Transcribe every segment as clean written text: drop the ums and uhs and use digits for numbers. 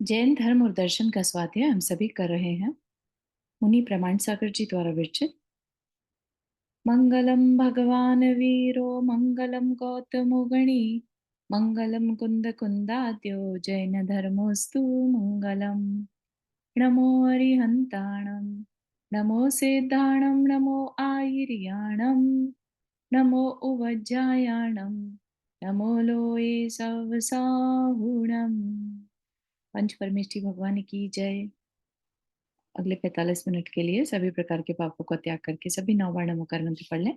जैन धर्म और दर्शन का स्वाध्याय हम सभी कर रहे हैं। मुनि प्रमाण सागर जी द्वारा विरचित। मंगलम भगवान वीरो मंगलम गौतमो गणी मंगलम कुंद कुंदाद्यो जैन धर्मोस्तु मंगलम। नमो अरिहंताणम नमो सिद्धाणम नमो आयर्याणम नमो उवज्जायाणम नमो लोये सवसाहुणम। पंच परमेष्ठी भगवान की जय। अगले 45 मिनट के लिए सभी प्रकार के पापों का त्याग करके सभी 9 बार नमोकार मंत्र पढ़ लें।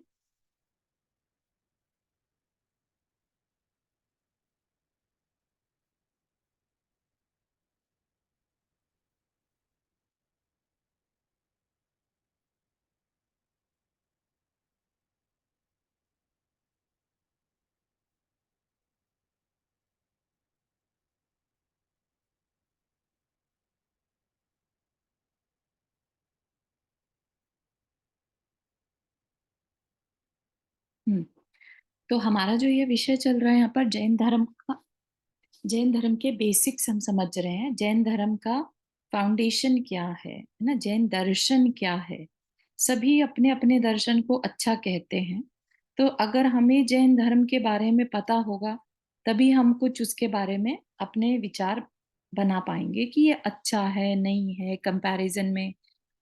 हम्म तो हमारा जो ये विषय चल रहा है यहाँ पर जैन धर्म के बेसिक्स हम समझ रहे हैं। जैन धर्म का फाउंडेशन क्या है ना, जैन दर्शन क्या है। सभी अपने अपने दर्शन को अच्छा कहते हैं। तो अगर हमें जैन धर्म के बारे में पता होगा तभी हम कुछ उसके बारे में अपने विचार बना पाएंगे कि ये अच्छा है नहीं है, कंपैरिजन में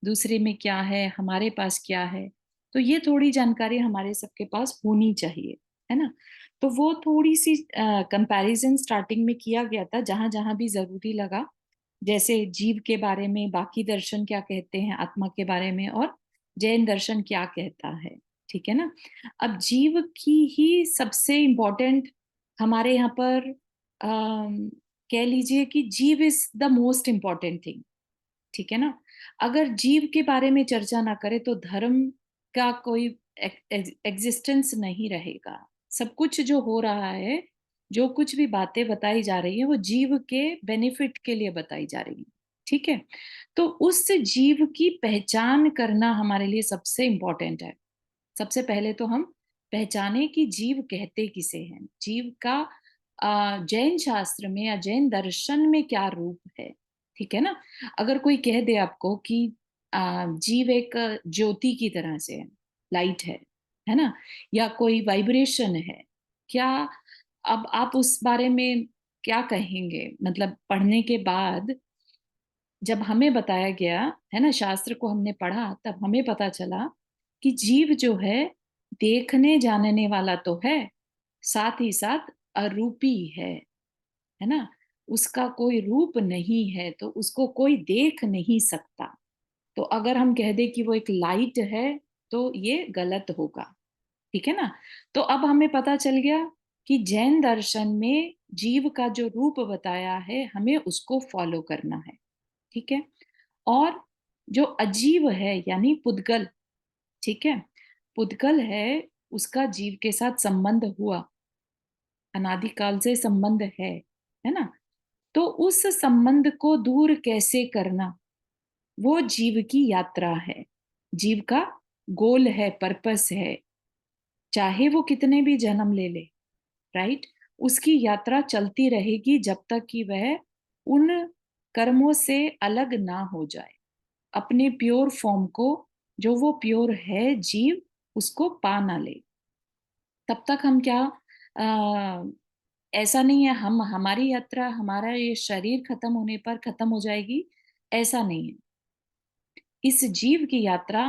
दूसरे में क्या है, हमारे पास क्या है। तो ये थोड़ी जानकारी हमारे सबके पास होनी चाहिए, है ना। तो वो थोड़ी सी कंपैरिजन स्टार्टिंग में किया गया था जहां जहां भी जरूरी लगा। जैसे जीव के बारे में बाकी दर्शन क्या कहते हैं, आत्मा के बारे में, और जैन दर्शन क्या कहता है। ठीक है ना। अब जीव की ही सबसे इम्पोर्टेंट हमारे यहाँ पर कह लीजिए कि जीव is the most important thing. ठीक है ना। अगर जीव के बारे में चर्चा ना करे तो धर्म का कोई एग्जिस्टेंस नहीं रहेगा। सब कुछ जो हो रहा है, जो कुछ भी बातें बताई जा रही है वो जीव के बेनिफिट के लिए बताई जा रही है। ठीक है। तो उस जीव की पहचान करना हमारे लिए सबसे इंपॉर्टेंट है। सबसे पहले तो हम पहचाने कि जीव कहते किसे हैं, जीव का जैन शास्त्र में या जैन दर्शन में क्या रूप है। ठीक है ना। अगर कोई कह दे आपको कि जीव एक ज्योति की तरह से है, लाइट है ना, या कोई वाइब्रेशन है क्या, अब आप उस बारे में क्या कहेंगे। मतलब पढ़ने के बाद जब हमें बताया गया, है ना, शास्त्र को हमने पढ़ा तब हमें पता चला कि जीव जो है देखने जानने वाला तो है, साथ ही साथ अरूपी है ना। उसका कोई रूप नहीं है तो उसको कोई देख नहीं सकता। तो अगर हम कह दे कि वो एक लाइट है तो ये गलत होगा। ठीक है ना। तो अब हमें पता चल गया कि जैन दर्शन में जीव का जो रूप बताया है हमें उसको फॉलो करना है। ठीक है। और जो अजीव है यानी पुद्गल, ठीक है, पुद्गल है, उसका जीव के साथ संबंध हुआ, अनादिकाल से संबंध है ना। तो उस संबंध को दूर कैसे करना, वो जीव की यात्रा है, जीव का गोल है, पर्पस है। चाहे वो कितने भी जन्म ले ले, राइट, उसकी यात्रा चलती रहेगी जब तक कि वह उन कर्मों से अलग ना हो जाए, अपने प्योर फॉर्म को, जो वो प्योर है जीव, उसको पा ना ले। तब तक हम क्या, आ, ऐसा नहीं है हम हमारी यात्रा, हमारा ये शरीर खत्म होने पर खत्म हो जाएगी, ऐसा नहीं है। इस जीव की यात्रा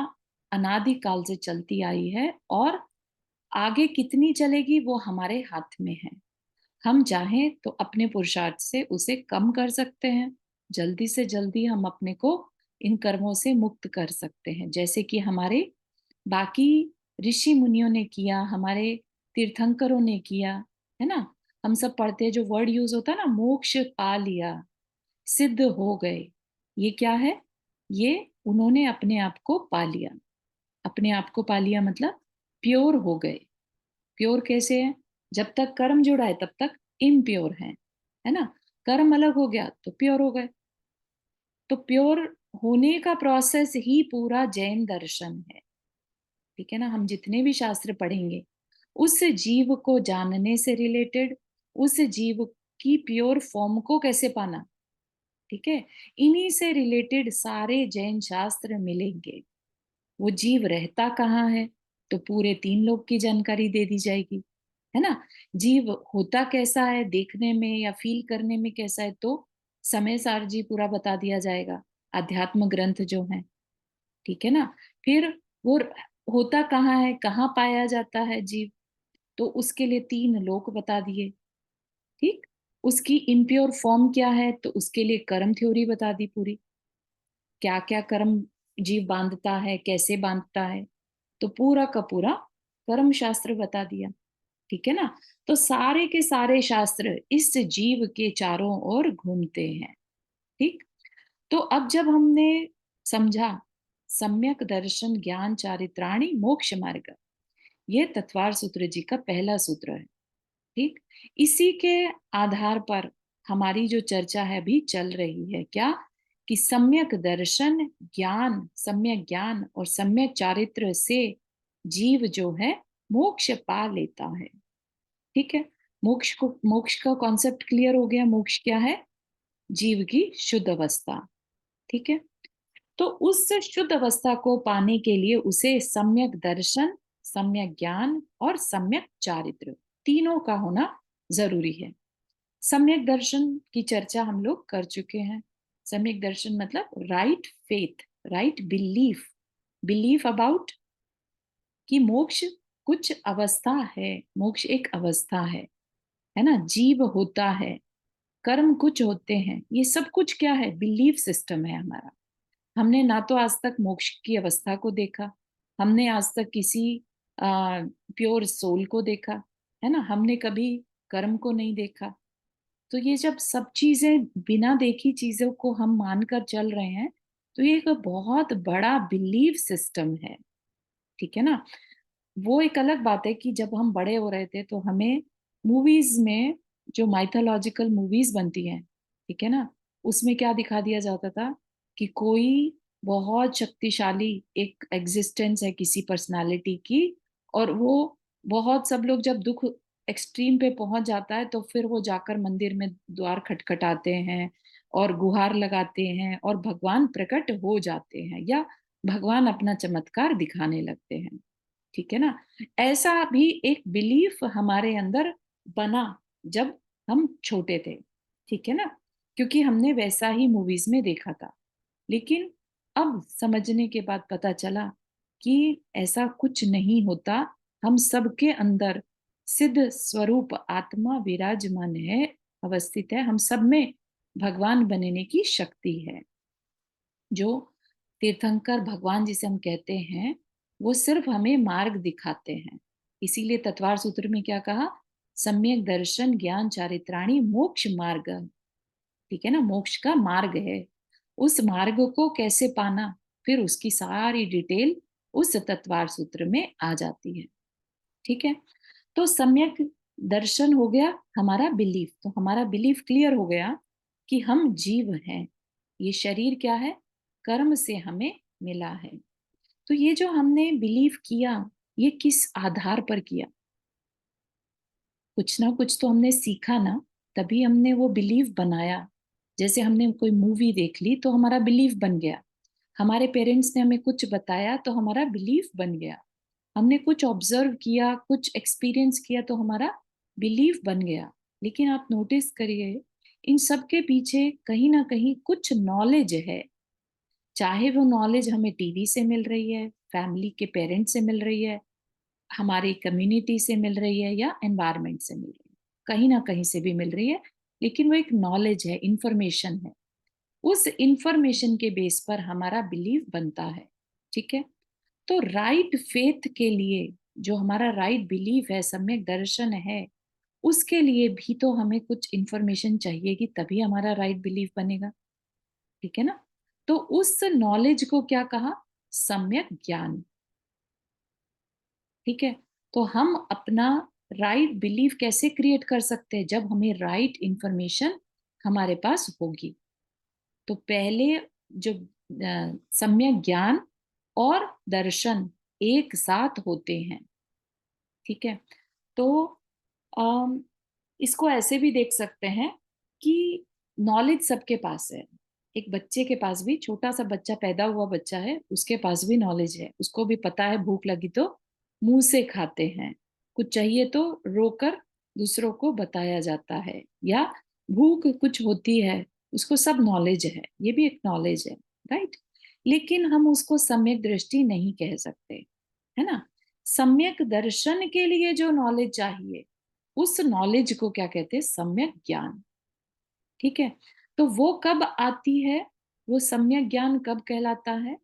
अनादि काल से चलती आई है और आगे कितनी चलेगी वो हमारे हाथ में है। हम चाहें तो अपने पुरुषार्थ से उसे कम कर सकते हैं, जल्दी से जल्दी हम अपने को इन कर्मों से मुक्त कर सकते हैं, जैसे कि हमारे बाकी ऋषि मुनियों ने किया, हमारे तीर्थंकरों ने किया, है ना। हम सब पढ़ते हैं जो वर्ड यूज होता है ना, मोक्ष पा लिया, सिद्ध हो गए। ये क्या है, ये उन्होंने अपने आप को पा लिया। अपने आप को पा लिया मतलब प्योर हो गए। प्योर कैसे है, जब तक कर्म जुड़ा है तब तक इम्प्योर है ना। कर्म अलग हो गया तो प्योर हो गए। तो प्योर होने का प्रोसेस ही पूरा जैन दर्शन है। ठीक है ना। हम जितने भी शास्त्र पढ़ेंगे उस जीव को जानने से रिलेटेड, उस जीव की प्योर फॉर्म को कैसे पाना, ठीक है। इन्हीं से रिलेटेड सारे जैन शास्त्र मिलेंगे। वो जीव रहता कहाँ है, तो पूरे 3 लोक की जानकारी दे दी जाएगी, है ना। जीव होता कैसा है, देखने में या फील करने में कैसा है, तो समय सार जी पूरा बता दिया जाएगा, अध्यात्म ग्रंथ जो है, ठीक है ना। फिर वो होता कहाँ है, कहाँ पाया जाता है जीव, तो उसके लिए 3 लोक बता दिए, ठीक। उसकी इम्प्योर फॉर्म क्या है, तो उसके लिए कर्म थ्योरी बता दी पूरी, क्या क्या कर्म जीव बांधता है, कैसे बांधता है, तो पूरा का पूरा कर्म शास्त्र बता दिया, ठीक है ना। तो सारे के सारे शास्त्र इस जीव के चारों ओर घूमते हैं, ठीक। तो अब जब हमने समझा सम्यक दर्शन ज्ञान चारित्राणी मोक्ष मार्ग, ये तत्वार सूत्र जी का पहला सूत्र है, ठीक। इसी के आधार पर हमारी जो चर्चा है अभी चल रही है, क्या, कि सम्यक दर्शन ज्ञान, सम्यक ज्ञान और सम्यक चारित्र से जीव जो है मोक्ष पा लेता है, ठीक है। मोक्ष का कॉन्सेप्ट क्लियर हो गया। मोक्ष क्या है, जीव की शुद्ध अवस्था, ठीक है। तो उस शुद्ध अवस्था को पाने के लिए उसे सम्यक दर्शन, सम्यक ज्ञान और सम्यक चारित्र तीनों का होना जरूरी है। सम्यक दर्शन की चर्चा हम लोग कर चुके हैं। सम्यक दर्शन मतलब right faith, right belief, belief about कि मोक्ष कुछ अवस्था है, मोक्ष एक अवस्था है ना। जीव होता है, कर्म कुछ होते हैं, ये सब कुछ क्या है, बिलीफ सिस्टम है हमारा। हमने ना तो आज तक मोक्ष की अवस्था को देखा, हमने आज तक किसी प्योर सोल को देखा, है ना। हमने कभी कर्म को नहीं देखा। तो ये जब सब चीजें, बिना देखी चीजों को हम मानकर चल रहे हैं, तो ये एक बहुत बड़ा बिलीफ सिस्टम है, ठीक है ना। वो एक अलग बात है कि जब हम बड़े हो रहे थे तो हमें मूवीज में, जो माइथोलॉजिकल मूवीज बनती हैं, ठीक है ना, उसमें क्या दिखा दिया जाता था कि कोई बहुत शक्तिशाली एक एग्जिस्टेंस है किसी पर्सनालिटी की, और वो बहुत, सब लोग जब दुख एक्सट्रीम पे पहुंच जाता है तो फिर वो जाकर मंदिर में द्वार खटखटाते हैं और गुहार लगाते हैं और भगवान प्रकट हो जाते हैं, या भगवान अपना चमत्कार दिखाने लगते हैं, ठीक है ना। ऐसा भी एक बिलीफ हमारे अंदर बना जब हम छोटे थे, ठीक है ना, क्योंकि हमने वैसा ही मूवीज में देखा था। लेकिन अब समझने के बाद पता चला कि ऐसा कुछ नहीं होता। हम सबके अंदर सिद्ध स्वरूप आत्मा विराजमान है, अवस्थित है। हम सब में भगवान बनने की शक्ति है। जो तीर्थंकर भगवान जिसे हम कहते हैं, वो सिर्फ हमें मार्ग दिखाते हैं। इसीलिए तत्वार सूत्र में क्या कहा, सम्यक दर्शन ज्ञान चारित्राणी मोक्ष मार्ग, ठीक है ना, मोक्ष का मार्ग है। उस मार्ग को कैसे पाना, फिर उसकी सारी डिटेल उस तत्वार सूत्र में आ जाती है, ठीक है। तो सम्यक दर्शन हो गया हमारा बिलीफ, तो हमारा बिलीफ क्लियर हो गया कि हम जीव हैं, ये शरीर क्या है, कर्म से हमें मिला है। तो ये जो हमने बिलीव किया, ये किस आधार पर किया, कुछ ना कुछ तो हमने सीखा ना, तभी हमने वो बिलीव बनाया। जैसे हमने कोई मूवी देख ली तो हमारा बिलीव बन गया, हमारे पेरेंट्स ने हमें कुछ बताया तो हमारा बिलीव बन गया, हमने कुछ ऑब्जर्व किया, कुछ एक्सपीरियंस किया तो हमारा बिलीव बन गया। लेकिन आप नोटिस करिए, इन सब के पीछे कहीं ना कहीं कुछ नॉलेज है। चाहे वो नॉलेज हमें टीवी से मिल रही है, फैमिली के पेरेंट्स से मिल रही है, हमारी कम्युनिटी से मिल रही है, या एनवायरनमेंट से मिल रही है, कहीं ना कहीं से भी मिल रही है, लेकिन वो एक नॉलेज है, इंफॉर्मेशन है। उस इंफॉर्मेशन के बेस पर हमारा बिलीव बनता है, ठीक है। तो राइट फेथ के लिए, जो हमारा राइट बिलीफ है, सम्यक दर्शन है, उसके लिए भी तो हमें कुछ इंफॉर्मेशन चाहिए कि तभी हमारा राइट बिलीफ बनेगा, ठीक है ना। तो उस नॉलेज को क्या कहा, सम्यक ज्ञान, ठीक है। तो हम अपना राइट बिलीफ कैसे क्रिएट कर सकते हैं, जब हमें राइट इंफॉर्मेशन हमारे पास होगी। तो पहले जो सम्यक ज्ञान और दर्शन एक साथ होते हैं, ठीक है। तो अम, इसको ऐसे भी देख सकते हैं कि नॉलेज सबके पास है, एक बच्चे के पास भी, छोटा सा बच्चा, पैदा हुआ बच्चा है, उसके पास भी नॉलेज है, उसको भी पता है भूख लगी तो मुंह से खाते हैं, कुछ चाहिए तो रोकर दूसरों को बताया जाता है, या भूख कुछ होती है, उसको सब नॉलेज है, ये भी एक नॉलेज है, राइट। लेकिन हम उसको सम्यक दृष्टि नहीं कह सकते, है ना। सम्यक दर्शन के लिए जो नॉलेज चाहिए, उस नॉलेज को क्या कहते हैं, सम्यक ज्ञान। ठीक है। तो वो कब आती है, वो सम्यक ज्ञान कब कहलाता है,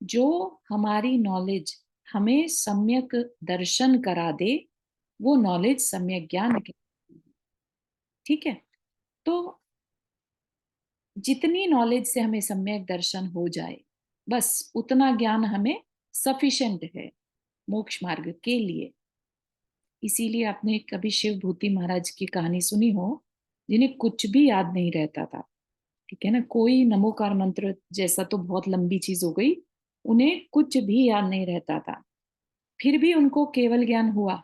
जो हमारी नॉलेज हमें सम्यक दर्शन करा दे, वो नॉलेज सम्यक ज्ञान कहलाती है। ठीक है। तो जितनी नॉलेज से हमें सम्यक दर्शन हो जाए, बस उतना ज्ञान हमें सफिशिएंट है मोक्ष मार्ग के लिए। इसीलिए आपने कभी शिव भूति महाराज की कहानी सुनी हो, जिन्हें कुछ भी याद नहीं रहता था। ठीक है ना, कोई नमोकार मंत्र जैसा तो बहुत लंबी चीज हो गई, उन्हें कुछ भी याद नहीं रहता था, फिर भी उनको केवल ज्ञान हुआ।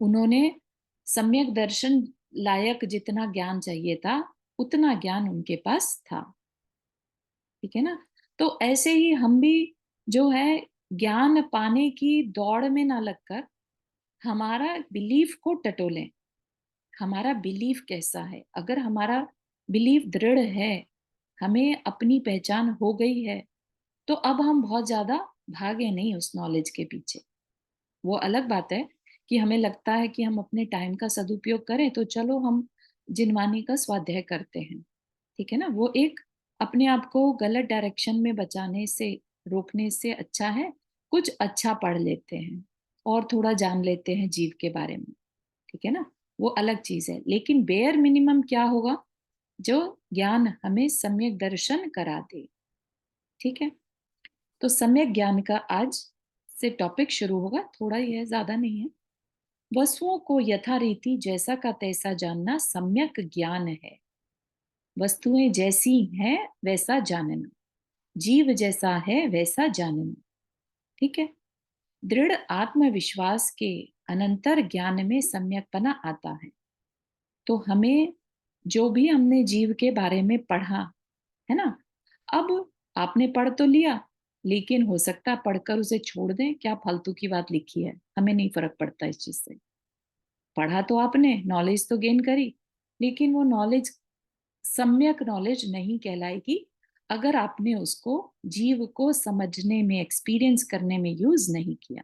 उन्होंने सम्यक दर्शन लायक जितना ज्ञान चाहिए था, उतना ज्ञान उनके पास था। ठीक है ना। तो ऐसे ही हम भी जो है, ज्ञान पाने की दौड़ में ना लगकर हमारा बिलीफ को टटोलें। हमारा बिलीफ कैसा है, अगर हमारा बिलीफ दृढ़ है, हमें अपनी पहचान हो गई है, तो अब हम बहुत ज्यादा भागे नहीं उस नॉलेज के पीछे। वो अलग बात है कि हमें लगता है कि हम अपने टाइम का सदुपयोग करें, तो चलो हम जिनवानी का स्वाध्याय करते हैं। ठीक है ना, वो एक अपने आप को गलत डायरेक्शन में बचाने से, रोकने से अच्छा है कुछ अच्छा पढ़ लेते हैं और थोड़ा जान लेते हैं जीव के बारे में। ठीक है ना, वो अलग चीज है। लेकिन बेयर मिनिमम क्या होगा, जो ज्ञान हमें सम्यक दर्शन करा दे। ठीक है। तो सम्यक ज्ञान का आज से टॉपिक शुरू होगा, थोड़ा ही है, ज्यादा नहीं है। वस्तुओं को यथारीति जैसा का तैसा जानना सम्यक ज्ञान है। वस्तुएं जैसी हैं वैसा जानना, जीव जैसा है वैसा जानना। ठीक है। दृढ़ आत्मविश्वास के अनंतर ज्ञान में सम्यकपना आता है। तो हमें जो भी हमने जीव के बारे में पढ़ा, है ना, अब आपने पढ़ तो लिया, लेकिन हो सकता है पढ़कर उसे छोड़ दें, क्या फालतू की बात लिखी है, हमें नहीं फर्क पड़ता इस चीज से। पढ़ा तो आपने, नॉलेज तो गेन करी, लेकिन वो नॉलेज सम्यक नॉलेज नहीं कहलाएगी अगर आपने उसको जीव को समझने में, एक्सपीरियंस करने में यूज नहीं किया।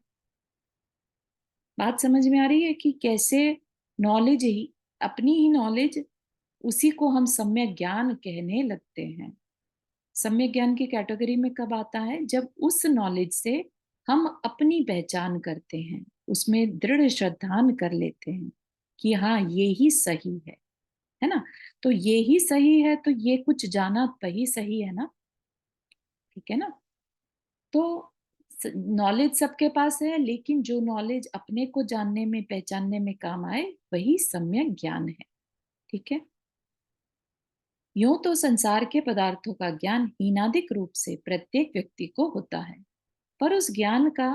बात समझ में आ रही है कि कैसे नॉलेज ही, अपनी ही नॉलेज, उसी को हम सम्यक ज्ञान कहने लगते हैं। सम्यक ज्ञान की कैटेगरी में कब आता है, जब उस नॉलेज से हम अपनी पहचान करते हैं, उसमें दृढ़ श्रद्धान कर लेते हैं कि हाँ ये ही सही है ना। तो ये ही सही है, तो ये कुछ जाना वही सही है ना। ठीक है ना। तो नॉलेज सबके पास है, लेकिन जो नॉलेज अपने को जानने में, पहचानने में काम आए, वही सम्यक ज्ञान है। ठीक है। यूं तो संसार के पदार्थों का ज्ञान हीनादिक रूप से प्रत्येक व्यक्ति को होता है, पर उस ज्ञान का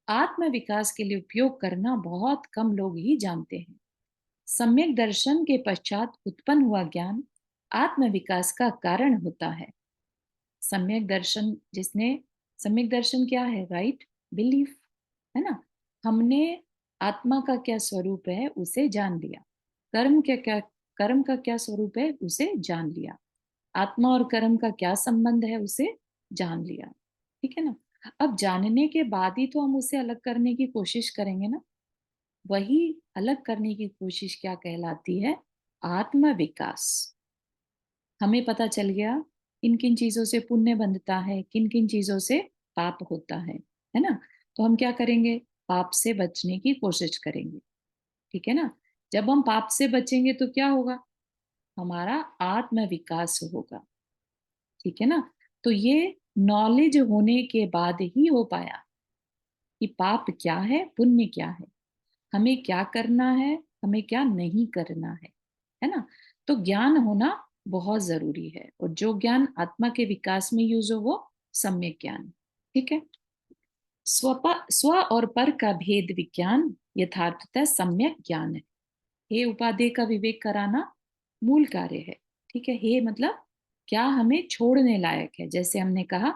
आत्म विकास के लिए उपयोग करना बहुत कम लोग ही जानते हैं। सम्यक दर्शन के पश्चात उत्पन्न हुआ ज्ञान आत्म विकास का कारण होता है। सम्यक दर्शन जिसने, सम्यक दर्शन क्या है, राइट बिलीफ, है ना। हमने आत्मा का क्या स्वरूप है उसे जान लिया, कर्म क्या क्या, कर्म का क्या स्वरूप है उसे जान लिया, आत्मा और कर्म का क्या संबंध है उसे जान लिया। ठीक है ना। अब जानने के बाद ही तो हम उसे अलग करने की कोशिश करेंगे ना। वही अलग करने की कोशिश क्या कहलाती है, आत्म विकास। हमें पता चल गया किन किन चीजों से पुण्य बनता है, किन किन चीजों से पाप होता है ना। तो हम क्या करेंगे, पाप से बचने की कोशिश करेंगे। ठीक है ना। जब हम पाप से बचेंगे तो क्या होगा, हमारा आत्म विकास होगा। ठीक है ना। तो ये नॉलेज होने के बाद ही हो पाया कि पाप क्या है, पुण्य क्या है, हमें क्या करना है, हमें क्या नहीं करना है ना। तो ज्ञान होना बहुत जरूरी है, और जो ज्ञान आत्मा के विकास में यूज हो वो सम्यक ज्ञान। ठीक है। स्व और पर का भेद विज्ञान यथार्थतः सम्यक ज्ञान है। हे उपादेय का विवेक कराना मूल कार्य है। ठीक है। हे मतलब क्या हमें छोड़ने लायक है। जैसे हमने कहा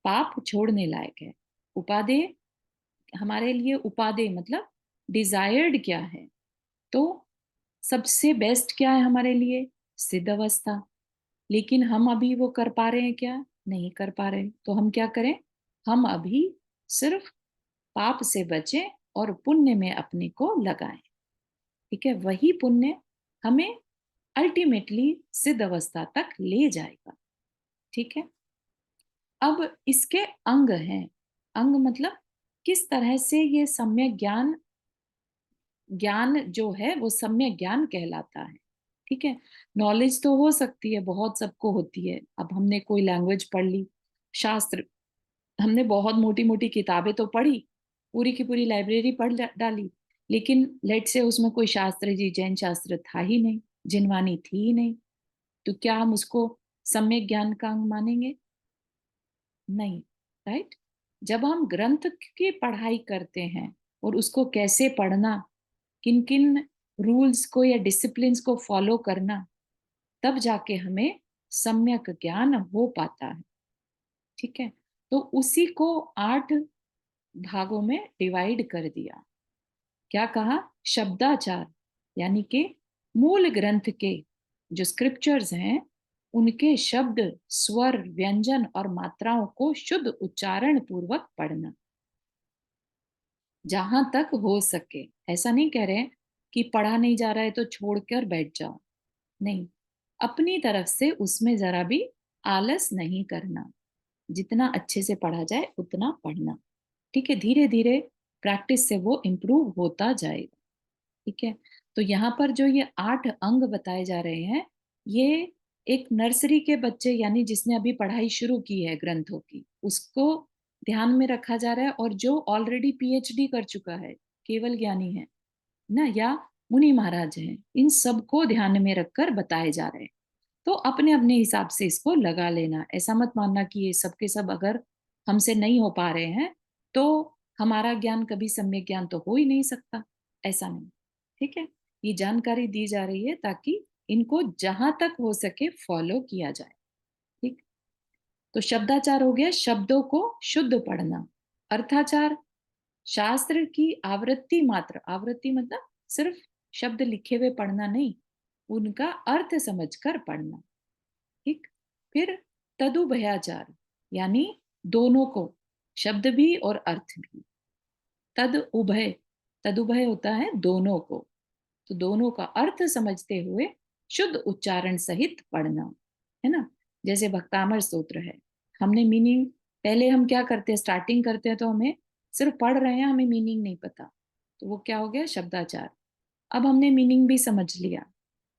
पाप छोड़ने लायक है। उपादेय, हमारे लिए उपादेय मतलब डिजायर्ड क्या है। तो सबसे बेस्ट क्या है हमारे लिए, सिद्ध अवस्था। लेकिन हम अभी वो कर पा रहे हैं क्या, नहीं कर पा रहे। तो हम क्या करें, हम अभी सिर्फ पाप से बचें और पुण्य में अपने को लगाएं। ठीक है, वही पुण्य हमें अल्टीमेटली सिद्ध अवस्था तक ले जाएगा। ठीक है, अब इसके अंग हैं। अंग मतलब किस तरह से ये सम्यक ज्ञान, ज्ञान जो है वो सम्यक ज्ञान कहलाता है। ठीक है, नॉलेज तो हो सकती है, बहुत सबको होती है। अब हमने कोई लैंग्वेज पढ़ ली, शास्त्र, हमने बहुत मोटी मोटी किताबें तो पढ़ी, पूरी की पूरी लाइब्रेरी पढ़ डाली, लेकिन लेट से उसमें कोई शास्त्र जी जैन शास्त्र था ही नहीं, जिनवानी थी ही नहीं, तो क्या हम उसको सम्यक ज्ञान का अंग मानेंगे, नहीं। राइट, जब हम ग्रंथ की पढ़ाई करते हैं और उसको कैसे पढ़ना, किन किन रूल्स को या डिसिप्लिन्स को फॉलो करना, तब जाके हमें सम्यक ज्ञान हो पाता है। ठीक है, तो उसी को 8 भागों में डिवाइड कर दिया। क्या कहा, शब्दाचार, यानी कि मूल ग्रंथ के जो स्क्रिप्चर्स हैं उनके शब्द, स्वर, व्यंजन और मात्राओं को शुद्ध उच्चारण पूर्वक पढ़ना, जहां तक हो सके। ऐसा नहीं कह रहे कि पढ़ा नहीं जा रहा है तो छोड़कर बैठ जाओ, नहीं, अपनी तरफ से उसमें जरा भी आलस नहीं करना। जितना अच्छे से पढ़ा जाए उतना पढ़ना। ठीक है, धीरे धीरे प्रैक्टिस से वो इम्प्रूव होता जाएगा। ठीक है, तो यहाँ पर जो ये 8 अंग बताए जा रहे हैं, ये एक नर्सरी के बच्चे यानी जिसने अभी पढ़ाई शुरू की है ग्रंथों की, उसको ध्यान में रखा जा रहा है। और जो ऑलरेडी पीएचडी कर चुका है, केवल ज्ञानी है ना, या मुनि महाराज हैं, इन सबको ध्यान में रखकर बताए जा रहे हैं। तो अपने अपने हिसाब से इसको लगा लेना। ऐसा मत मानना कि ये सब के सब अगर हमसे नहीं हो पा रहे हैं तो हमारा ज्ञान कभी सम्यक ज्ञान तो हो ही नहीं सकता, ऐसा नहीं। ठीक है, ये जानकारी दी जा रही है ताकि इनको जहां तक हो सके फॉलो किया जाए। ठीक, तो शब्दाचार हो गया, शब्दों को शुद्ध पढ़ना। अर्थाचार, शास्त्र की आवृत्ति मात्र, आवृत्ति मतलब सिर्फ शब्द लिखे हुए पढ़ना नहीं, उनका अर्थ समझकर पढ़ना। ठीक, फिर तदुभयाचार, यानी दोनों को, शब्द भी और अर्थ भी। तद उभय, तदुभय होता है दोनों को, तो दोनों का अर्थ समझते हुए शुद्ध उच्चारण सहित पढ़ना, है ना। जैसे भक्तामर स्तोत्र है, हमने मीनिंग, पहले हम क्या करते हैं, स्टार्टिंग करते हैं तो हमें सिर्फ पढ़ रहे हैं, हमें मीनिंग नहीं पता, तो वो क्या हो गया, शब्दाचार। अब हमने मीनिंग भी समझ लिया,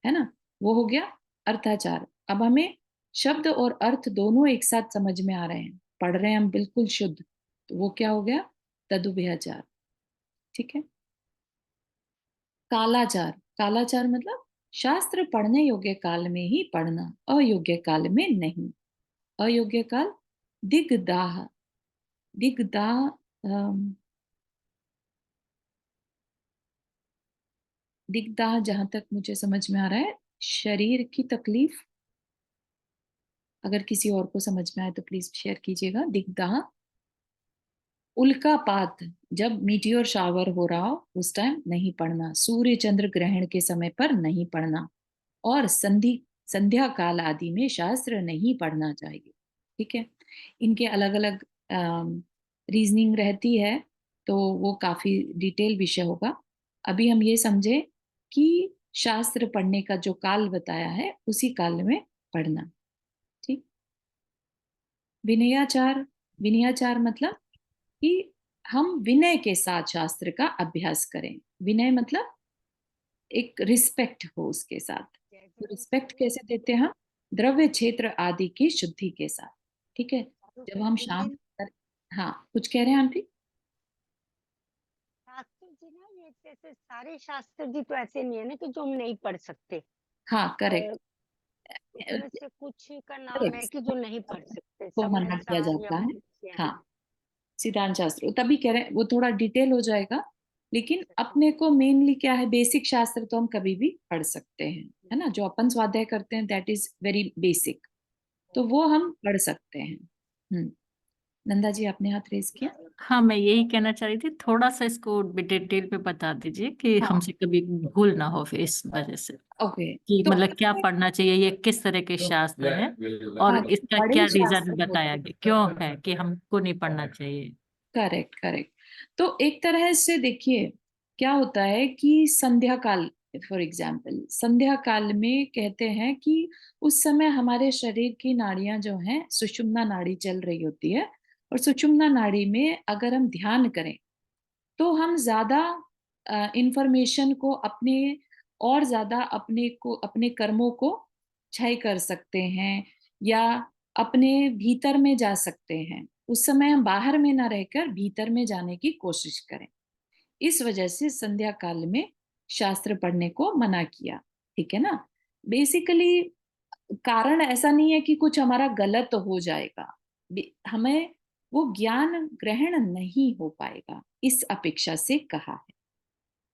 है ना, वो हो गया अर्थाचार। अब हमें शब्द और अर्थ दोनों एक साथ समझ में आ रहे हैं, पढ़ रहे हैं हम बिल्कुल शुद्ध, तो वो क्या हो गया, तदुभयाचार। ठीक है, कालाचार, कालाचार मतलब शास्त्र पढ़ने योग्य काल में ही पढ़ना, अयोग्य काल में नहीं। अयोग्य काल, दिग्दाह, दिग्दाह, दिग्दाह जहां तक मुझे समझ में आ रहा है, शरीर की तकलीफ। अगर किसी और को समझ में आए तो प्लीज शेयर कीजिएगा। दिग्दाह, उल्कापात, जब मीटियोर शावर हो रहा हो उस टाइम नहीं पढ़ना, सूर्य चंद्र ग्रहण के समय पर नहीं पढ़ना, और संध्या काल आदि में शास्त्र नहीं पढ़ना चाहिए। ठीक है, इनके अलग अलग रीजनिंग रहती है, तो वो काफी डिटेल विषय होगा। अभी हम ये समझे कि शास्त्र पढ़ने का जो काल बताया है उसी काल में पढ़ना। ठीक, विनयाचार, विनयाचार मतलब कि हम विनय के साथ शास्त्र का अभ्यास करें। विनय मतलब एक रिस्पेक्ट हो उसके साथ। तो रिस्पेक्ट कैसे देते हैं हम, द्रव्य क्षेत्र आदि की शुद्धि के साथ। ठीक है, जब हम शांत कर, हाँ कुछ कह रहे हैं आंटी। शास्त्र जी ना, ये जैसे सारे शास्त्र जी तो ऐसे नहीं है ना कि जो हम नहीं पढ़ सकते। हाँ करेक्ट, अ, उसमें से कुछ का नाम है करेक्ट कि जो नहीं पढ़ सकते, को मना किया समाचार या जाता है। हाँ, इत्यादि। सिद्धांत शास्त्र तभी कह रहे हैं, वो थोड़ा डिटेल हो जाएगा, लेकिन अपने को मेनली क्या है, बेसिक शास्त्र तो हम कभी भी पढ़ सकते हैं, है ना, जो अपन स्वाध्याय करते हैं दैट इज वेरी बेसिक। तो वो हम पढ़ सकते हैं। नंदा जी आपने हाथ रेज किया। हाँ, मैं यही कहना चाह रही थी, थोड़ा सा इसको डिटेल पे बता दीजिए कि हाँ, हमसे कभी भूल ना हो फिर इस वजह से, ओके। कि तो मतलब क्या पढ़ना चाहिए, ये किस तरह के शास्त्र हैं और इसका बड़े क्या रीजन शास्त्र बताया होते गया, क्यों है कि हमको नहीं पढ़ना चाहिए। Correct correct. तो एक तरह से देखिए क्या होता है कि संध्या काल, फॉर एग्जाम्पल संध्या काल में कहते हैं कि उस समय हमारे शरीर की नाड़ियां जो हैं, सुषुम्ना नाड़ी चल रही होती है, और सुषुम्ना नाड़ी में अगर हम ध्यान करें तो हम ज्यादा इंफॉर्मेशन को अपने, और ज्यादा अपने को, अपने कर्मों को क्षय कर सकते हैं, या अपने भीतर में जा सकते हैं। उस समय हम बाहर में ना रहकर भीतर में जाने की कोशिश करें। इस वजह से संध्या काल में शास्त्र पढ़ने को मना किया। ठीक है ना। बेसिकली कारण ऐसा नहीं है कि कुछ हमारा गलत हो जाएगा, हमें वो ज्ञान ग्रहण नहीं हो पाएगा, इस अपेक्षा से कहा है।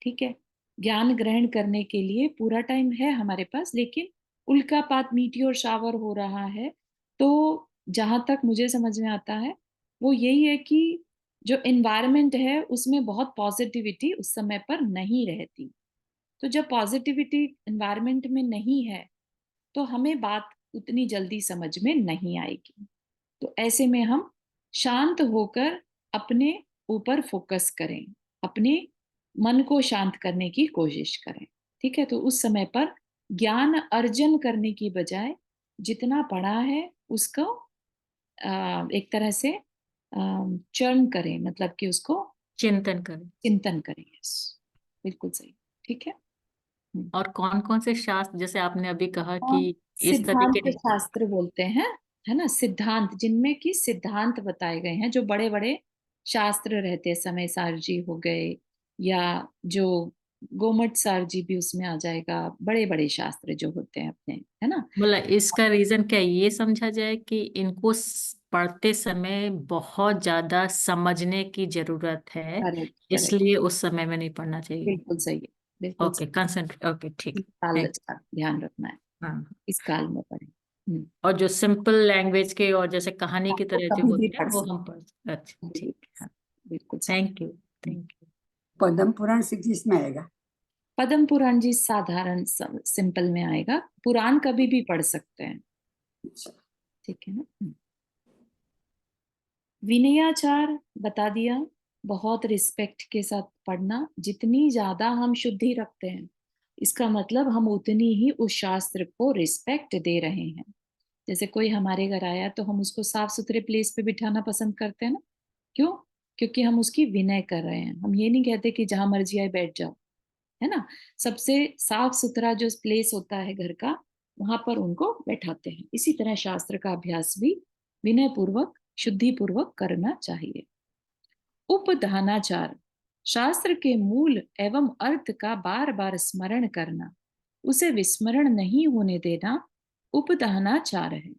ठीक है। ज्ञान ग्रहण करने के लिए पूरा टाइम है हमारे पास, लेकिन उल्कापात मीटियोर शावर हो रहा है, तो जहां तक मुझे समझ में आता है वो यही है कि जो एनवायरनमेंट है उसमें बहुत पॉजिटिविटी उस समय पर नहीं रहती। तो जब पॉजिटिविटी एनवायरनमेंट में नहीं है तो हमें बात उतनी जल्दी समझ में नहीं आएगी। तो ऐसे में हम शांत होकर अपने ऊपर फोकस करें, अपने मन को शांत करने की कोशिश करें। ठीक है। तो उस समय पर ज्ञान अर्जन करने की बजाय जितना पढ़ा है उसको एक तरह से चर्न करें, मतलब कि उसको चिंतन करें। चिंतन करें। यस, बिल्कुल सही। ठीक है। और कौन कौन से शास्त्र, जैसे आपने अभी कहा और कि इस सिद्धांत तरीके, शास्त्र बोलते हैं, है ना, सिद्धांत, जिनमें कि सिद्धांत बताए गए हैं, जो बड़े बड़े शास्त्र रहते हैं, समय सार जी हो गए, या जो गोमट सार जी भी उसमें आ जाएगा, बड़े बड़े शास्त्र जो होते हैं अपने, है ना। मतलब इसका रीजन क्या ये समझा जाए कि इनको पढ़ते समय बहुत ज्यादा समझने की जरूरत है, करेक्ट करेक्ट, इसलिए उस समय में नहीं पढ़ना चाहिए। बिल्कुल सही है, बिल्कुल ओके, सही। कंसंट्रेट, ओके, ठीक इस है, काल थैंक। का ध्यान रखना है, हाँ, इस काल में पढ़े। और जो सिंपल लैंग्वेज के और जैसे कहानी की आपको तरह जो कभी भी होते हैं पढ़ वो सकते हम पढ़, अच्छा हैं। ठीक है, हाँ, बिल्कुल सही। Thank you, thank you. Padma Purana 6 में आएगा। पद्म पुराण जी साधारण सिंपल में आएगा, पुराण कभी भी पढ़ सकते हैं। ठीक है ना। विनयाचार बता दिया, बहुत रिस्पेक्ट के साथ पढ़ना। जितनी ज्यादा हम शुद्धि रखते हैं, इसका मतलब हम उतनी ही उस शास्त्र को रिस्पेक्ट दे रहे हैं। जैसे कोई हमारे घर आया तो हम उसको साफ सुथरे प्लेस पे बिठाना पसंद करते हैं ना। क्यों? क्योंकि हम उसकी विनय कर रहे हैं। हम ये नहीं कहते कि जहां मर्जी आए बैठ जाओ, है ना। सबसे साफ सुथरा जो प्लेस होता है घर का, वहां पर उनको बैठाते हैं। इसी तरह शास्त्र का अभ्यास भी विनय पूर्वक, शुद्धि पूर्वक करना चाहिए। उपधानाचार, शास्त्र के मूल एवं अर्थ का बार बार स्मरण करना, उसे विस्मरण नहीं होने देना, उपधानाचार है।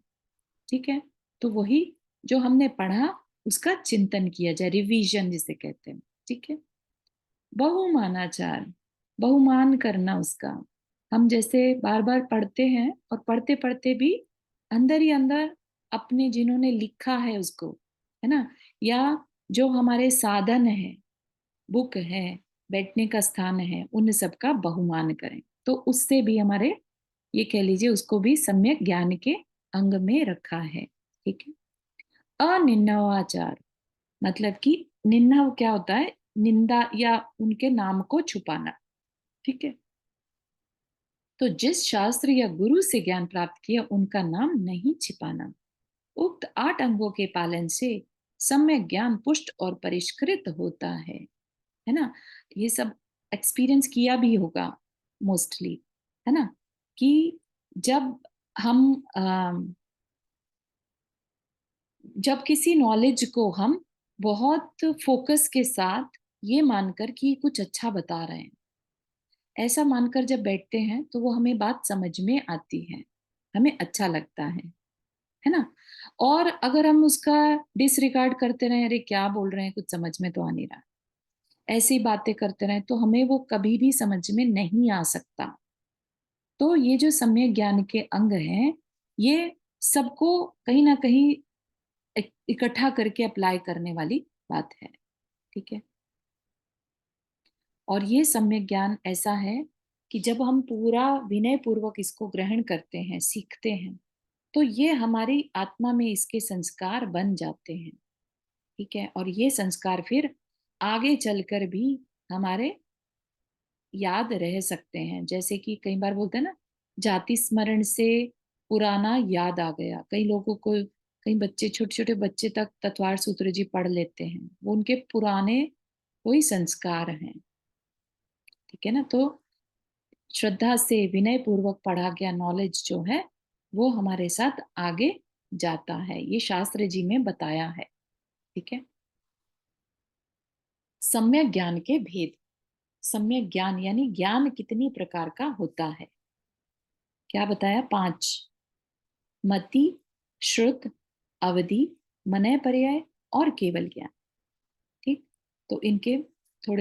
ठीक है। तो वही जो हमने पढ़ा उसका चिंतन किया जाए, रिवीजन जिसे कहते हैं। ठीक है। बहुमानाचार, बहुमान करना उसका। हम जैसे बार बार पढ़ते हैं और पढ़ते पढ़ते भी अंदर ही अंदर अपने जिन्होंने लिखा है उसको, है ना, या जो हमारे साधन है, बुक है, बैठने का स्थान है, उन सब का बहुमान करें। तो उससे भी हमारे, ये कह लीजिए, उसको भी सम्यक ज्ञान के अंग में रखा है। ठीक है। अनिन्नवाचार, मतलब कि निन्ना क्या होता है, निंदा या उनके नाम को छुपाना। ठीक है। तो जिस शास्त्र या गुरु से ज्ञान प्राप्त किया उनका नाम नहीं छिपाना। उक्त 8 अंगों के पालन से सम्यक ज्ञान पुष्ट और परिष्कृत होता है ना। ये सब एक्सपीरियंस किया भी होगा मोस्टली, है ना, कि जब हम जब किसी नॉलेज को हम बहुत फोकस के साथ ये मानकर कि कुछ अच्छा बता रहे हैं, ऐसा मानकर जब बैठते हैं तो वो हमें बात समझ में आती है, हमें अच्छा लगता है ना। और अगर हम उसका डिसरिगार्ड करते रहे, अरे क्या बोल रहे हैं, कुछ समझ में तो आ नहीं रहा, ऐसी बातें करते रहे, तो हमें वो कभी भी समझ में नहीं आ सकता। तो ये जो सम्यक ज्ञान के अंग हैं, ये सबको कहीं ना कहीं इकट्ठा करके अप्लाई करने वाली बात है। ठीक है, और ये सम्यक ज्ञान ऐसा है कि जब हम पूरा विनय पूर्वक इसको ग्रहण करते हैं, सीखते हैं, तो ये हमारी आत्मा में इसके संस्कार बन जाते हैं। ठीक है, और ये संस्कार फिर आगे चलकर भी हमारे याद रह सकते हैं। जैसे कि कई बार बोलते हैं ना, जाति स्मरण से पुराना याद आ गया। कई लोगों को, कई बच्चे, छोटे छोटे बच्चे तक तत्वार सूत्र जी पढ़ लेते हैं, वो उनके पुराने कोई संस्कार हैं। ठीक है ना, तो श्रद्धा से विनय पूर्वक पढ़ा गया नॉलेज जो है वो हमारे साथ आगे जाता है। ये शास्त्र जी में बताया है। ठीक है, सम्यक ज्ञान के भेद। सम्यक ज्ञान यानी ज्ञान कितनी प्रकार का होता है, क्या बताया? 5: मति, श्रुत, अवधि, मनय पर्याय और केवल ज्ञान। ठीक, तो इनके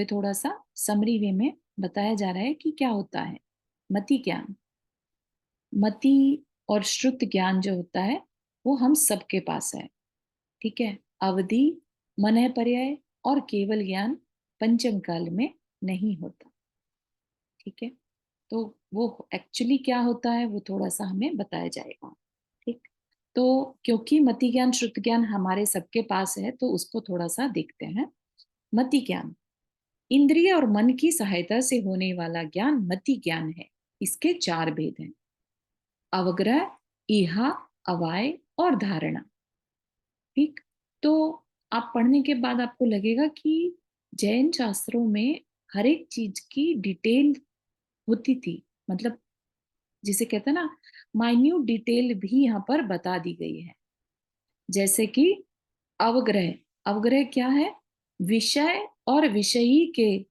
थोड़ा सा समरी वे में बताया जा रहा है कि क्या होता है। मति ज्ञान, मति और श्रुत ज्ञान जो होता है वो हम सबके पास है। ठीक है, अवधि, मनय पर्याय और केवल ज्ञान पंचम काल में नहीं होता। ठीक है, तो वो एक्चुअली क्या होता है वो थोड़ा सा हमें बताया जाएगा। ठीक, तो क्योंकि मति ज्ञान श्रुत ज्ञान हमारे सबके पास है तो उसको थोड़ा सा देखते हैं। मति ज्ञान इंद्रिय और मन की सहायता से होने वाला ज्ञान मति ज्ञान है। इसके 4 भेद हैं: अवग्रह, इहा, अवाय और धारणा। ठीक, तो आप पढ़ने के बाद आपको लगेगा कि जैन शास्त्रों में हर एक चीज की डिटेल होती थी। मतलब जिसे कहते हैं ना, माइन्यूट डिटेल भी यहाँ पर बता दी गई है। जैसे कि अवग्रह, अवग्रह क्या है? विषय और विषयी के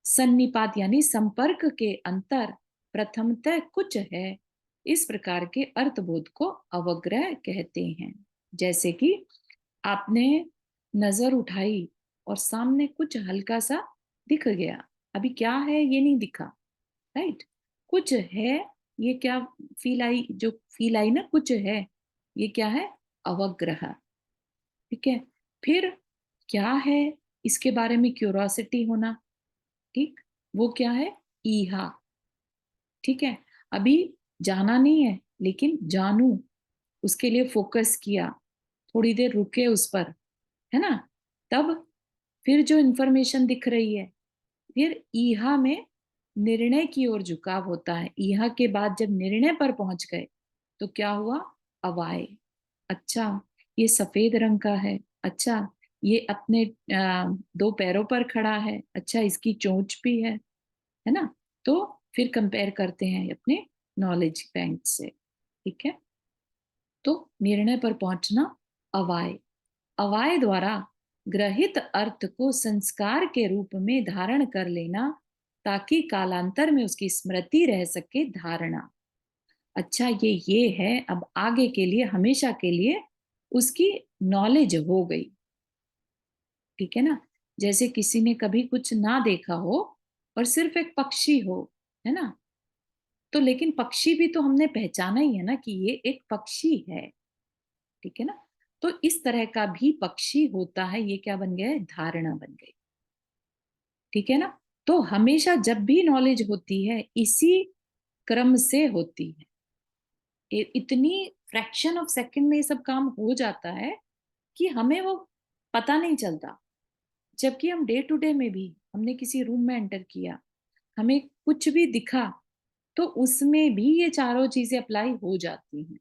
सन्निपात यानी संपर्क के अंतर प्रथमतः कुछ है, इस प्रकार के अर्थबोध को अवग्रह कहते हैं। जैसे कि आपने नजर उठाई और सामने कुछ हल्का सा दिख गया, अभी क्या है ये नहीं दिखा, राइट? कुछ है, ये क्या फील आई, जो फील आई ना, कुछ है, ये क्या है? अवग्रह। ठीक है, फिर क्या है इसके बारे में क्यूरोसिटी होना। ठीक, वो क्या है? ईहा। ठीक है, अभी जाना नहीं है लेकिन जानू, उसके लिए फोकस किया, थोड़ी देर रुके उस पर, है ना, तब फिर जो इंफॉर्मेशन दिख रही है, फिर ईहा में निर्णय की ओर झुकाव होता है। ईहा के बाद जब निर्णय पर पहुंच गए तो क्या हुआ? अवाय। अच्छा, ये सफेद रंग का है, अच्छा ये अपने 2 पैरों पर खड़ा है, अच्छा इसकी चोंच भी है ना। तो फिर कंपेयर करते हैं अपने नॉलेज बैंक से। ठीक है, तो निर्णय पर पहुंचना अवाय। अवाय द्वारा ग्रहित अर्थ को संस्कार के रूप में धारण कर लेना ताकि कालांतर में उसकी स्मृति रह सके, धारणा। अच्छा ये है, अब आगे के लिए, हमेशा के लिए उसकी नॉलेज हो गई। ठीक है ना, जैसे किसी ने कभी कुछ ना देखा हो और सिर्फ एक पक्षी हो, है ना, तो लेकिन पक्षी भी तो हमने पहचाना ही है ना कि ये एक पक्षी है। ठीक है ना, तो इस तरह का भी पक्षी होता है, ये क्या बन गया है? धारणा बन गई। ठीक है ना, तो हमेशा जब भी नॉलेज होती है इसी क्रम से होती है। इतनी फ्रैक्शन ऑफ सेकंड में ये सब काम हो जाता है कि हमें वो पता नहीं चलता। जबकि हम डे टू डे में भी, हमने किसी रूम में एंटर किया, हमें कुछ भी दिखा, तो उसमें भी ये चारों चीजें अप्लाई हो जाती हैं।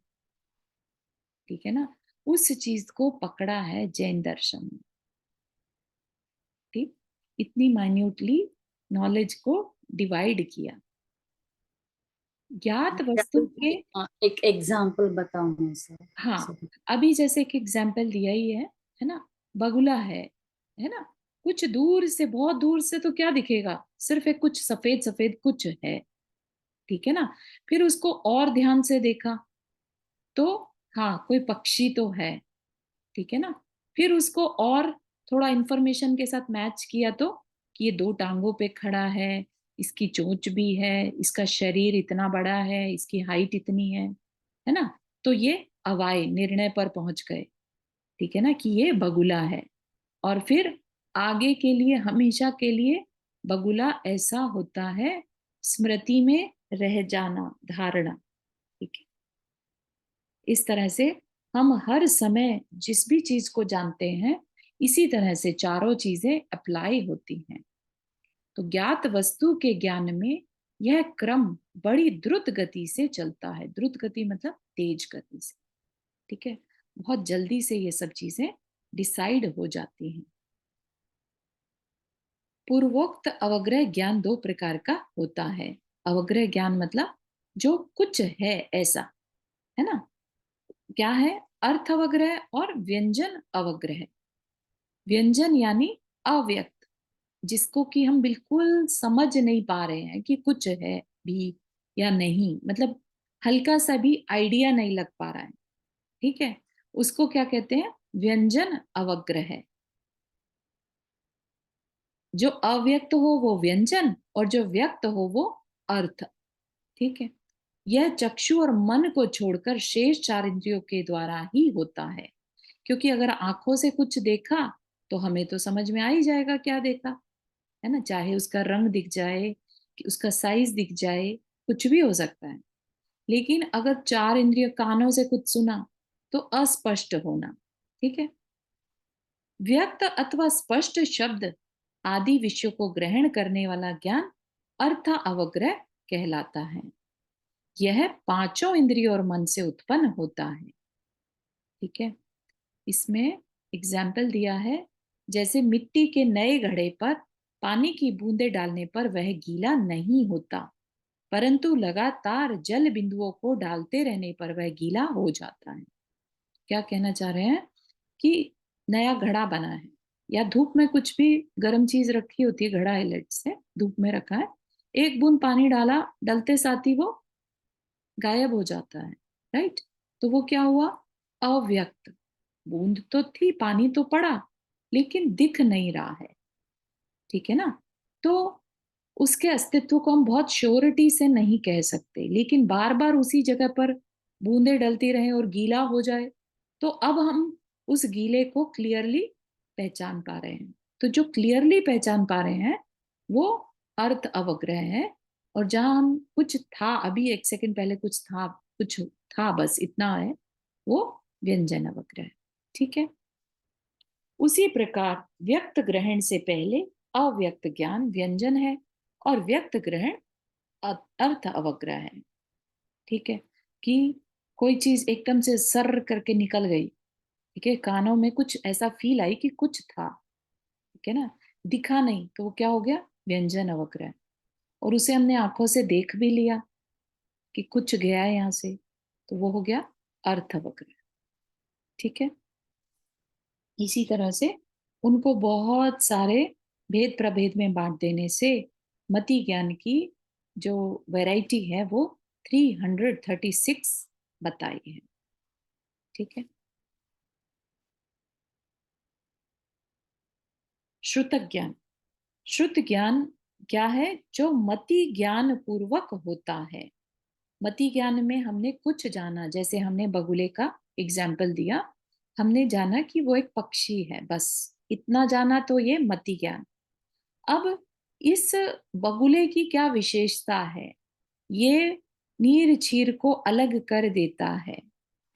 ठीक है ना, उस चीज को पकड़ा है जैन दर्शन में। ठीक, इतनी माइन्यूटली नॉलेज को डिवाइड किया। ज्ञात वस्तु के, एक एग्जाम्पल बताओ मैं सर। हाँ, अभी जैसे एक एग्जाम्पल दिया ही है ना, बगुला है ना, कुछ दूर से, बहुत दूर से तो क्या दिखेगा? सिर्फ एक कुछ सफेद सफेद कुछ है। ठीक है ना, फिर उसको और ध्यान से देखा तो हाँ, कोई पक्षी तो है। ठीक है ना, फिर उसको और थोड़ा इंफॉर्मेशन के साथ मैच किया तो कि ये 2 टांगों पे खड़ा है, इसकी चोंच भी है, इसका शरीर इतना बड़ा है, इसकी हाइट इतनी है ना, तो ये अवाय निर्णय पर पहुंच गए, ठीक है ना, कि ये बगुला है। और फिर आगे के लिए, हमेशा के लिए बगुला ऐसा होता है, स्मृति में रह जाना, धारणा, ठीक है। इस तरह से हम हर समय जिस भी चीज को जानते हैं, इसी तरह से चारों चीजें अप्लाई होती हैं। तो ज्ञात वस्तु के ज्ञान में यह क्रम बड़ी द्रुत गति से चलता है। द्रुत गति मतलब तेज गति से, ठीक है। बहुत जल्दी से ये सब चीजें डिसाइड हो जाती हैं। पूर्वोक्त अवग्रह ज्ञान दो प्रकार का होता है। अवग्रह ज्ञान मतलब जो कुछ है ऐसा, है ना। क्या है? अर्थ अवग्रह और व्यंजन अवग्रह। व्यंजन यानी अव्यक्त, जिसको कि हम बिल्कुल समझ नहीं पा रहे हैं कि कुछ है भी या नहीं, मतलब हल्का सा भी आइडिया नहीं लग पा रहा है, ठीक है। उसको क्या कहते हैं? व्यंजन अवग्रह। जो अव्यक्त हो वो व्यंजन, और जो व्यक्त हो वो अर्थ, ठीक है। यह चक्षु और मन को छोड़कर शेष चार इंद्रियों के द्वारा ही होता है। क्योंकि अगर आंखों से कुछ देखा तो हमें तो समझ में आ ही जाएगा क्या देखा, है ना। चाहे उसका रंग दिख जाए, कि उसका साइज दिख जाए, कुछ भी हो सकता है। लेकिन अगर चार इंद्रिय, कानों से कुछ सुना तो अस्पष्ट होना, ठीक है। व्यक्त अथवा स्पष्ट शब्द आदि विषयों को ग्रहण करने वाला ज्ञान अर्थ अवग्रह कहलाता है। यह पांचों इंद्रियों और मन से उत्पन्न होता है, ठीक है। इसमें एग्जाम्पल दिया है, जैसे मिट्टी के नए घड़े पर पानी की बूंदें डालने पर वह गीला नहीं होता, परंतु लगातार जल बिंदुओं को डालते रहने पर वह गीला हो जाता है। क्या कहना चाह रहे हैं कि नया घड़ा बना है, या धूप में कुछ भी गर्म चीज रखी होती है, घड़ा है लेट से, धूप में रखा है, एक बूंद पानी डाला, डलते साथ ही वो गायब हो जाता है, राइट। तो वो क्या हुआ? अव्यक्त। बूंद तो थी, पानी तो पड़ा, लेकिन दिख नहीं रहा है, ठीक है ना। तो उसके अस्तित्व को हम बहुत श्योरिटी से नहीं कह सकते, लेकिन बार बार उसी जगह पर बूंदे डलती रहे और गीला हो जाए, तो अब हम उस गीले को क्लियरली पहचान पा रहे हैं। तो जो क्लियरली पहचान पा रहे हैं वो अर्थ अवग्रह है। और जहां हम कुछ था, अभी एक सेकंड पहले कुछ था, कुछ था, बस इतना है, वो व्यंजन अवग्रह है, ठीक है। उसी प्रकार व्यक्त ग्रहण से पहले अव्यक्त ज्ञान व्यंजन है, और व्यक्त ग्रहण अर्थ अवग्रह है, ठीक है। कि कोई चीज एकदम से सर करके निकल गई, ठीक है, कानों में कुछ ऐसा फील आई कि कुछ था, ठीक है ना, दिखा नहीं, तो वो क्या हो गया? व्यंजन अवग्रह। और उसे हमने आंखों से देख भी लिया कि कुछ गया है यहाँ से, तो वो हो गया अर्थ अवग्रह, ठीक है। इसी तरह से उनको बहुत सारे भेद प्रभेद में बांट देने से मति ज्ञान की जो वैरायटी है वो 336 बताई है, ठीक है। श्रुत ज्ञान। श्रुत ज्ञान क्या है? जो मति ज्ञान पूर्वक होता है। मति ज्ञान में हमने कुछ जाना, जैसे हमने बगुले का एग्जाम्पल दिया, हमने जाना कि वो एक पक्षी है, बस इतना जाना, तो ये मति ज्ञान। अब इस बगुले की क्या विशेषता है? ये नीर छीर को अलग कर देता है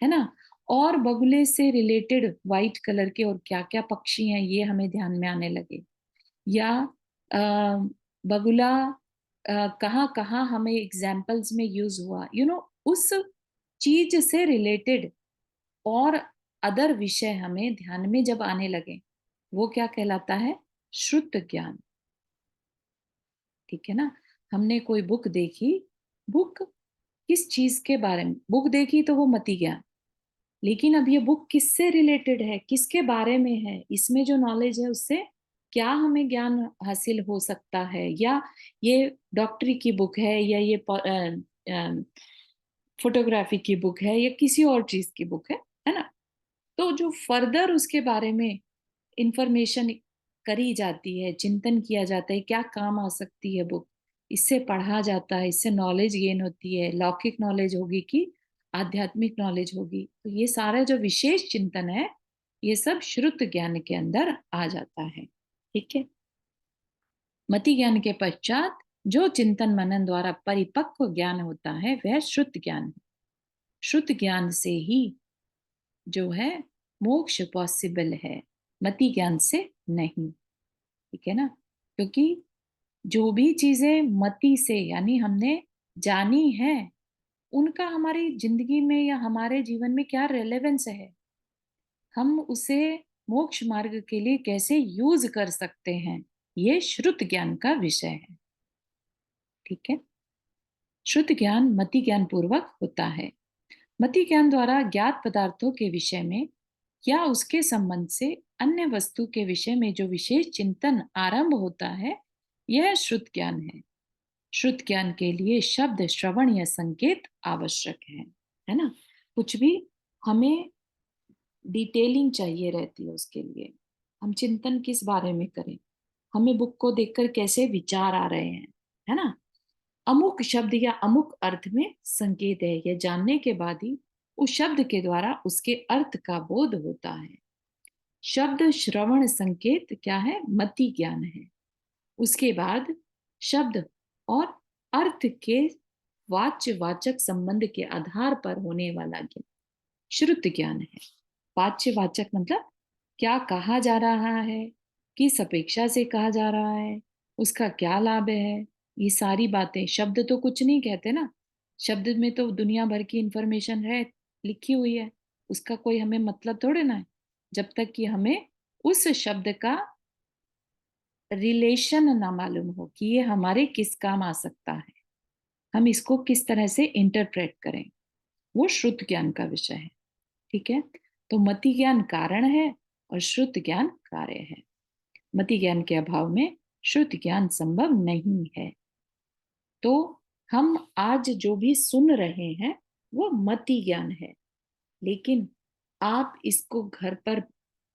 ना। और बगुले से रिलेटेड व्हाइट कलर के और क्या क्या पक्षी हैं ये हमें ध्यान में आने लगे। या बगुला कहाँ कहाँ हमें एग्जाम्पल्स में यूज हुआ, उस चीज से रिलेटेड और अदर विषय हमें ध्यान में जब आने लगे, वो क्या कहलाता है? श्रुत ज्ञान, ठीक है ना। हमने कोई बुक देखी, बुक किस चीज के बारे में बुक देखी, तो वो मति ज्ञान। लेकिन अब ये बुक किससे रिलेटेड है, किसके बारे में है, इसमें जो नॉलेज है उससे क्या हमें ज्ञान हासिल हो सकता है। या ये डॉक्टरी की बुक है, या ये फोटोग्राफी की बुक है, या किसी और चीज की बुक है ना। तो जो फर्दर उसके बारे में इंफॉर्मेशन करी जाती है, चिंतन किया जाता है, क्या काम आ सकती है बुक, इससे पढ़ा जाता है, इससे नॉलेज गेन होती है, लौकिक नॉलेज होगी कि आध्यात्मिक नॉलेज होगी। तो ये सारा जो विशेष चिंतन है ये सब श्रुत ज्ञान के अंदर आ जाता है। ठीक है। मति ज्ञान के पश्चात जो चिंतन मनन द्वारा परिपक्व ज्ञान होता है वह श्रुत ज्ञान है। श्रुत ज्ञान से ही जो है मोक्ष पॉसिबल है, मति ज्ञान से नहीं। ठीक है ना। क्योंकि जो भी चीजें मति से यानी हमने जानी है उनका हमारी जिंदगी में या हमारे जीवन में क्या रेलेवेंस है, हम उसे मोक्ष मार्ग के लिए कैसे यूज कर सकते हैं, ये श्रुत ज्ञान का विषय है। ठीक है। श्रुत ज्ञान मति ज्ञान पूर्वक होता है। मति ज्ञान द्वारा ज्ञात पदार्थों के विषय में या उसके संबंध से अन्य वस्तु के विषय में जो विशेष चिंतन आरंभ होता है यह श्रुत ज्ञान है। श्रुत ज्ञान के लिए शब्द श्रवण या संकेत आवश्यक है ना। कुछ भी हमें डिटेलिंग चाहिए रहती है उसके लिए। हम चिंतन किस बारे में करें, हमें बुक को देखकर कैसे विचार आ रहे हैं, है ना। अमुक शब्द या अमुक अर्थ में संकेत है, यह जानने के बाद ही उस शब्द के द्वारा उसके अर्थ का बोध होता है। शब्द श्रवण संकेत क्या है, मति ज्ञान है। उसके बाद शब्द और अर्थ के वाच्य वाचक संबंध के आधार पर होने वाला ज्ञान श्रुत ज्ञान है। वाच्य वाचक मतलब क्या कहा जा रहा है, किस अपेक्षा से कहा जा रहा है, उसका क्या लाभ है, ये सारी बातें। शब्द तो कुछ नहीं कहते ना, शब्द में तो दुनिया भर की इंफॉर्मेशन है, लिखी हुई है, उसका कोई हमें मतलब थोड़े ना है, जब तक कि हमें उस शब्द का रिलेशन ना मालूम हो कि ये हमारे किस काम आ सकता है, हम इसको किस तरह से इंटरप्रेट करें, वो श्रुत ज्ञान का विषय है। ठीक है। तो मति ज्ञान कारण है और श्रुत ज्ञान कार्य है। मति ज्ञान के अभाव में श्रुत ज्ञान संभव नहीं है। तो हम आज जो भी सुन रहे हैं वो मति ज्ञान है, लेकिन आप इसको घर पर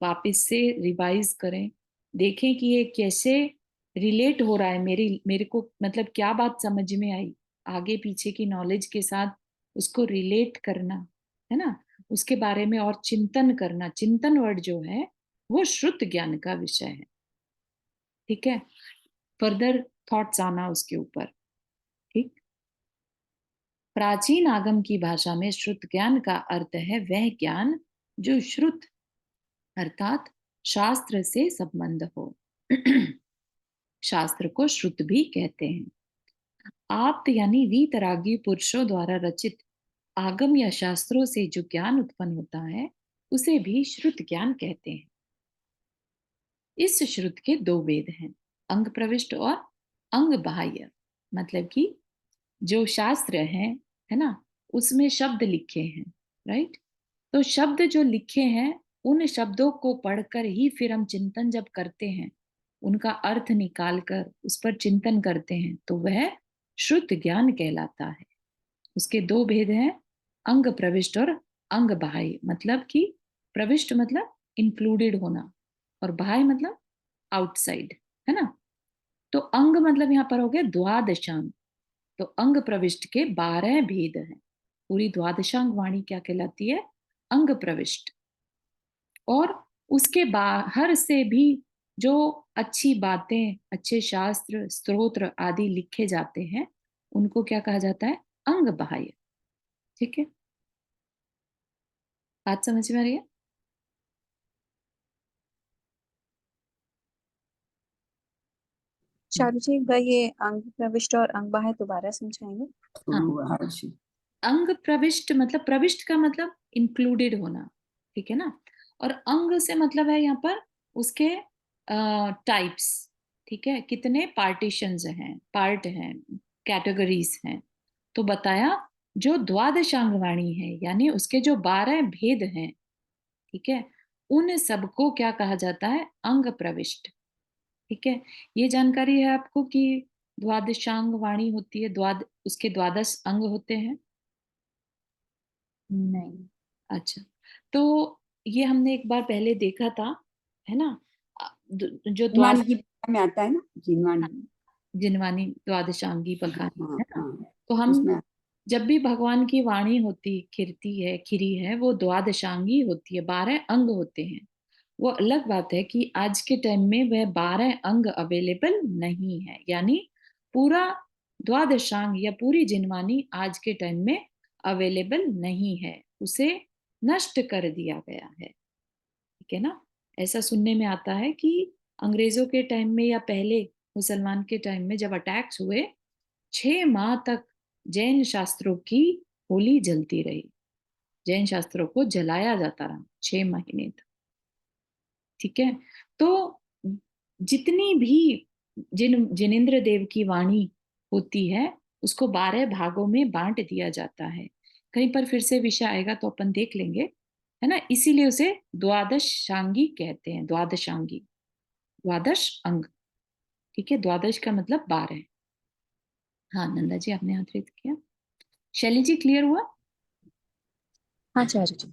वापस से रिवाइज करें, देखें कि ये कैसे रिलेट हो रहा है, मेरे को मतलब क्या बात समझ में आई, आगे पीछे की नॉलेज के साथ उसको रिलेट करना, है ना, उसके बारे में और चिंतन करना। चिंतन वर्ड जो है वो श्रुत ज्ञान का विषय है। ठीक है। फर्दर थॉट्स आना उसके ऊपर। ठीक। प्राचीन आगम की भाषा में श्रुत ज्ञान का अर्थ है वह ज्ञान जो श्रुत अर्थात शास्त्र से संबंध हो। शास्त्र को श्रुत भी कहते हैं। आप्त यानी वीतरागी पुरुषों द्वारा रचित आगम या शास्त्रों से जो ज्ञान उत्पन्न होता है उसे भी श्रुत ज्ञान कहते हैं। इस श्रुत के दो वेद हैं, अंग प्रविष्ट और अंग बाह्य। मतलब कि जो शास्त्र है ना, उसमें शब्द लिखे हैं, राइट। तो शब्द जो लिखे हैं उन शब्दों को पढ़कर ही फिर हम चिंतन जब करते हैं, उनका अर्थ निकाल कर उस पर चिंतन करते हैं, तो वह श्रुत ज्ञान कहलाता है। उसके दो भेद हैं, अंग प्रविष्ट और अंग बाह्य। मतलब कि प्रविष्ट मतलब इंक्लूडेड होना और बाह्य मतलब आउटसाइड, है ना। तो अंग मतलब यहाँ पर हो गया द्वादशांग। तो अंग प्रविष्ट के 12 भेद हैं। पूरी द्वादशांग वाणी क्या कहलाती है, अंग प्रविष्ट। और उसके बाहर से भी जो अच्छी बातें, अच्छे शास्त्र स्तोत्र आदि लिखे जाते हैं उनको क्या कहा जाता है, अंग बाह्य। ठीक है। बात समझ में आ रही है। चारू जी एक बार ये अंग प्रविष्ट और अंग बाह्य दोबारा समझाएंगे। अंग प्रविष्ट मतलब प्रविष्ट का मतलब इंक्लूडेड होना, ठीक है ना। और अंग से मतलब है यहाँ पर उसके टाइप्स, ठीक है, कितने पार्टीशंस हैं, पार्ट हैं, कैटेगरीज हैं। तो बताया जो द्वादशांग वाणी है यानी उसके जो 12 भेद हैं, ठीक है, उन सबको क्या कहा जाता है, अंग प्रविष्ट। ठीक है। ये जानकारी है आपको कि द्वादशांग वाणी होती है, उसके द्वादश अंग होते हैं। नहीं। अच्छा। तो ये हमने एक बार पहले देखा था, है ना। जो जिनवानी की में आता है ना, जिनवानी। जिनवानी द्वादशांगी बखानी, हाँ है ना। हाँ, तो हम उसमें जब भी भगवान की वाणी होती खिरी है, वो द्वादशांगी होती है, 12 अंग होते हैं। वो अलग बात है कि आज के टाइम में वह 12 अंग अवेलेबल नहीं है, यानी पूरा द्वादशांग या पूरी जिनवानी आज के टाइम में अवेलेबल नहीं है, उसे नष्ट कर दिया गया है। ठीक है ना। ऐसा सुनने में आता है कि अंग्रेजों के टाइम में या पहले मुसलमान के टाइम में जब अटैक्स हुए, 6 माह तक जैन शास्त्रों की होली जलती रही, जैन शास्त्रों को जलाया जाता रहा 6 महीने तक। ठीक है। तो जितनी भी जिनेंद्र देव की वाणी होती है, उसको 12 भागों में बांट दिया जाता है। कहीं पर फिर से विषय आएगा तो अपन देख लेंगे, है ना। इसीलिए उसे द्वादशांगी कहते हैं, द्वादशांगी, द्वादश अंग। ठीक है, द्वादश का मतलब 12। हाँ नंदा जी, आपने हाथ रेज किया। शैली जी, क्लियर हुआ? हाँ आचार्य जी।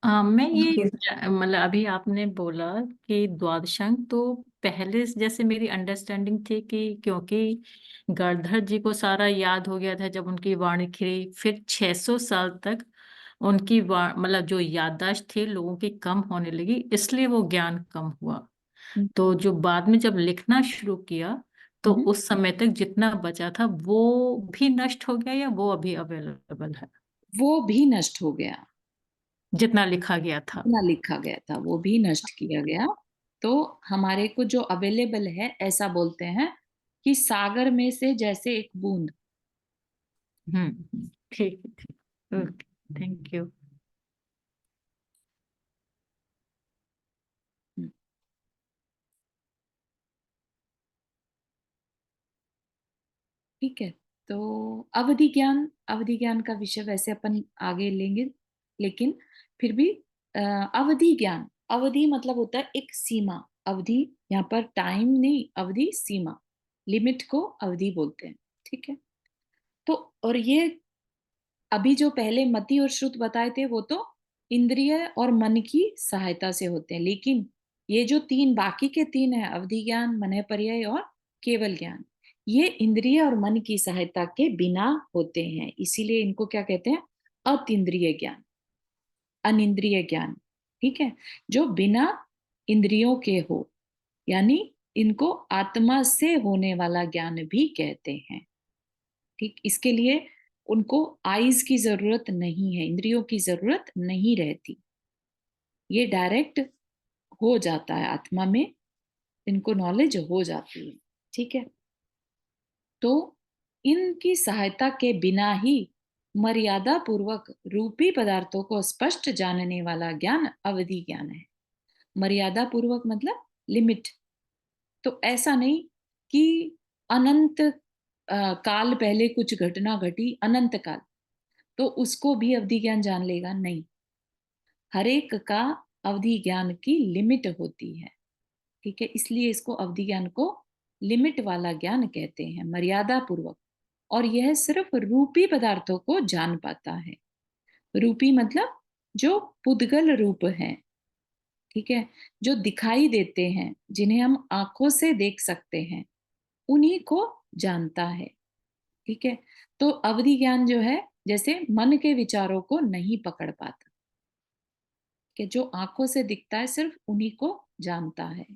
मैं ये Thank मतलब अभी आपने बोला कि द्वादशांग, तो पहले से जैसे मेरी अंडरस्टैंडिंग थी कि क्योंकि गणधर जी को सारा याद हो गया था जब उनकी वाणी खिली, फिर 600 साल तक उनकी मतलब जो याददाश्त थी लोगों की कम होने लगी, इसलिए वो ज्ञान कम हुआ। तो जो बाद में जब लिखना शुरू किया तो उस समय तक जितना बचा था वो भी नष्ट हो गया या वो अभी अवेलेबल है? वो भी नष्ट हो गया, जितना लिखा गया था। जितना लिखा गया था वो भी नष्ट किया गया। तो हमारे को जो अवेलेबल है, ऐसा बोलते हैं कि सागर में से जैसे एक बूंद। ठीक है, ठीक। Okay, thank you. ठीक है। तो अवधि ज्ञान का विषय वैसे अपन आगे लेंगे, लेकिन फिर भी अवधि ज्ञान, अवधि मतलब होता है एक सीमा। अवधि यहाँ पर टाइम नहीं, अवधि सीमा, लिमिट को अवधि बोलते हैं। ठीक है। तो और ये अभी जो पहले मति और श्रुत बताए थे वो तो इंद्रिय और मन की सहायता से होते हैं, लेकिन ये जो तीन बाकी के तीन है, अवधि ज्ञान, मनः पर्यय और केवल ज्ञान, ये इंद्रिय और मन की सहायता के बिना होते हैं। इसीलिए इनको क्या कहते हैं? अतीन्द्रिय ज्ञान, अनिंद्रिय ज्ञान। ठीक है। जो बिना इंद्रियों के हो, यानी इनको आत्मा से होने वाला ज्ञान भी कहते हैं। ठीक, इसके लिए उनको आईज की जरूरत नहीं है, इंद्रियों की जरूरत नहीं रहती, ये डायरेक्ट हो जाता है आत्मा में, इनको नॉलेज हो जाती है। ठीक है। तो इनकी सहायता के बिना ही मर्यादा पूर्वक रूपी पदार्थों को स्पष्ट जानने वाला ज्ञान अवधि ज्ञान है। मर्यादा पूर्वक मतलब लिमिट। तो ऐसा नहीं कि अनंत काल पहले कुछ घटना घटी, अनंत काल, तो उसको भी अवधि ज्ञान जान लेगा, नहीं। हर एक का अवधि ज्ञान की लिमिट होती है। ठीक है। इसलिए इसको अवधि ज्ञान को लिमिट वाला ज्ञान कहते हैं, मर्यादा पूर्वक। और यह सिर्फ रूपी पदार्थों को जान पाता है। रूपी मतलब जो पुद्गल रूप है। ठीक है। जो दिखाई देते हैं, जिन्हें हम आंखों से देख सकते हैं, उन्हीं को जानता है। ठीक है। तो अवधि ज्ञान जो है, जैसे मन के विचारों को नहीं पकड़ पाता, कि जो आंखों से दिखता है सिर्फ उन्हीं को जानता है।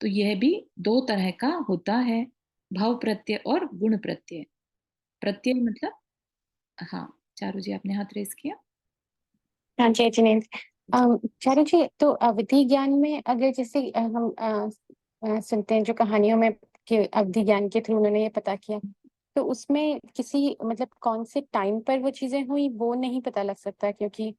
तो यह भी दो तरह का होता है, भाव प्रत्यय और गुण प्रत्यय। प्रत्यय मतलब, हाँ चारू जी आपने हाथ रेस किया। हाँ जय जिनेन्द्र। चारू जी, तो अवधि ज्ञान में अगर जैसे हम सुनते हैं जो कहानियों में कि अवधि ज्ञान के थ्रू उन्होंने ये पता किया, तो उसमें किसी मतलब कौन से टाइम पर वो चीजें हुई वो नहीं पता लग सकता, क्योंकि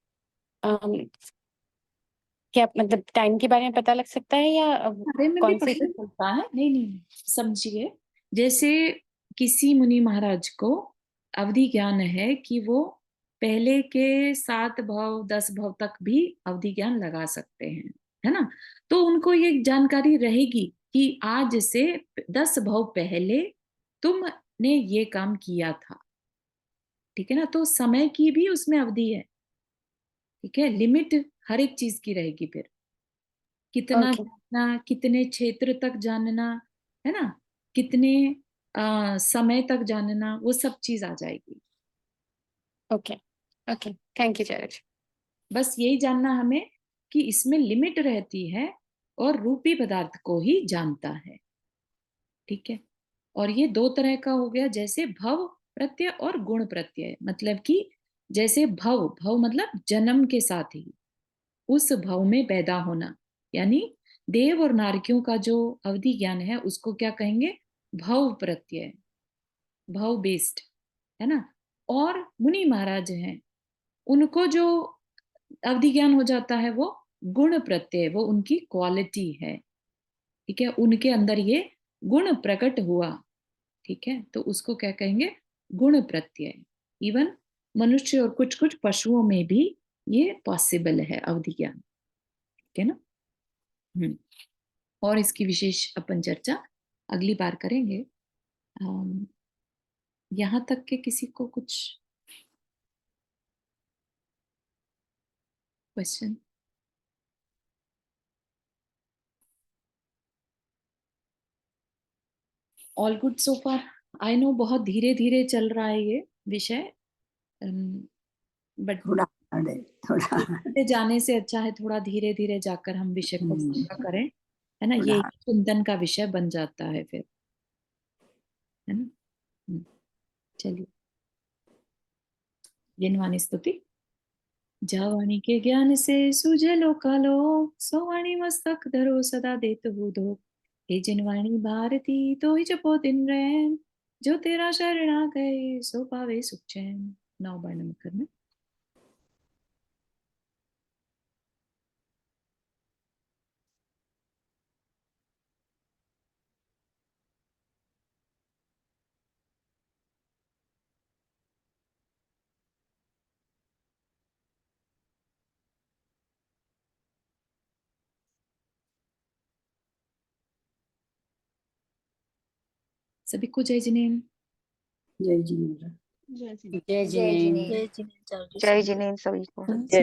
क्या मतलब टाइम के बारे में पता लग सकता है या बारे में भी कौन से? पता चलता है। नहीं नहीं, समझिए, जैसे किसी मुनि महाराज को अवधि ज्ञान है कि वो पहले के 7 भव 10 भव तक भी अवधि ज्ञान लगा सकते हैं, है ना। तो उनको ये जानकारी रहेगी कि आज से 10 भव पहले तुमने ये काम किया था। ठीक है ना। तो समय की भी उसमें अवधि है। ठीक है। लिमिट हर एक चीज की रहेगी फिर, कितना ओके। जानना, कितने क्षेत्र तक जानना, है ना, कितने समय तक जानना, वो सब चीज आ जाएगी। ओके ओके, थैंक यू चार्य जी। बस यही जानना हमें कि इसमें लिमिट रहती है और रूपी पदार्थ को ही जानता है। ठीक है, और ये दो तरह का हो गया, जैसे भव प्रत्यय और गुण प्रत्यय। मतलब कि जैसे भव, भव मतलब जन्म के साथ ही, उस भव में पैदा होना, यानी देव और नारकियों का जो अवधि ज्ञान है उसको क्या कहेंगे? भव प्रत्यय, भव बेस्ड, है ना। और मुनि महाराज हैं, उनको जो अवधि ज्ञान हो जाता है वो गुण प्रत्यय, वो उनकी क्वालिटी है। ठीक है, उनके अंदर ये गुण प्रकट हुआ। ठीक है, तो उसको क्या कहेंगे? गुण प्रत्यय। इवन मनुष्य और कुछ कुछ पशुओं में भी ये पॉसिबल है अवधि ज्ञान। ठीक है ना। और इसकी विशेष अपन चर्चा अगली बार करेंगे। यहाँ तक के किसी को कुछ question? All good so far? I know बहुत धीरे धीरे चल रहा है ये विषय, बट थोड़ा जाने से अच्छा है थोड़ा धीरे धीरे जाकर हम विषय को पूरा करें, है ना। ये थोड़ा। चिंतन का विषय बन जाता है फिर, है ना। चलिए, जिनवाणी स्तुति। जावाणी के ज्ञान से सूझे लो कालो, सोवाणी मस्तक धरो सदा देत हो दो। हे जिनवाणी भारती तो ही जपो दिन रैन, जो तेरा शरण आ गए सो पावे सुख चैन। नौ बार नमक करना। सभी को जय जिनेन्द्र। जय जिनेन्द्र। जय जिनेन्द्र। जय जय जिनेन्द्र। जिनेन्द्र। जय जिनेन्द्र सभी को।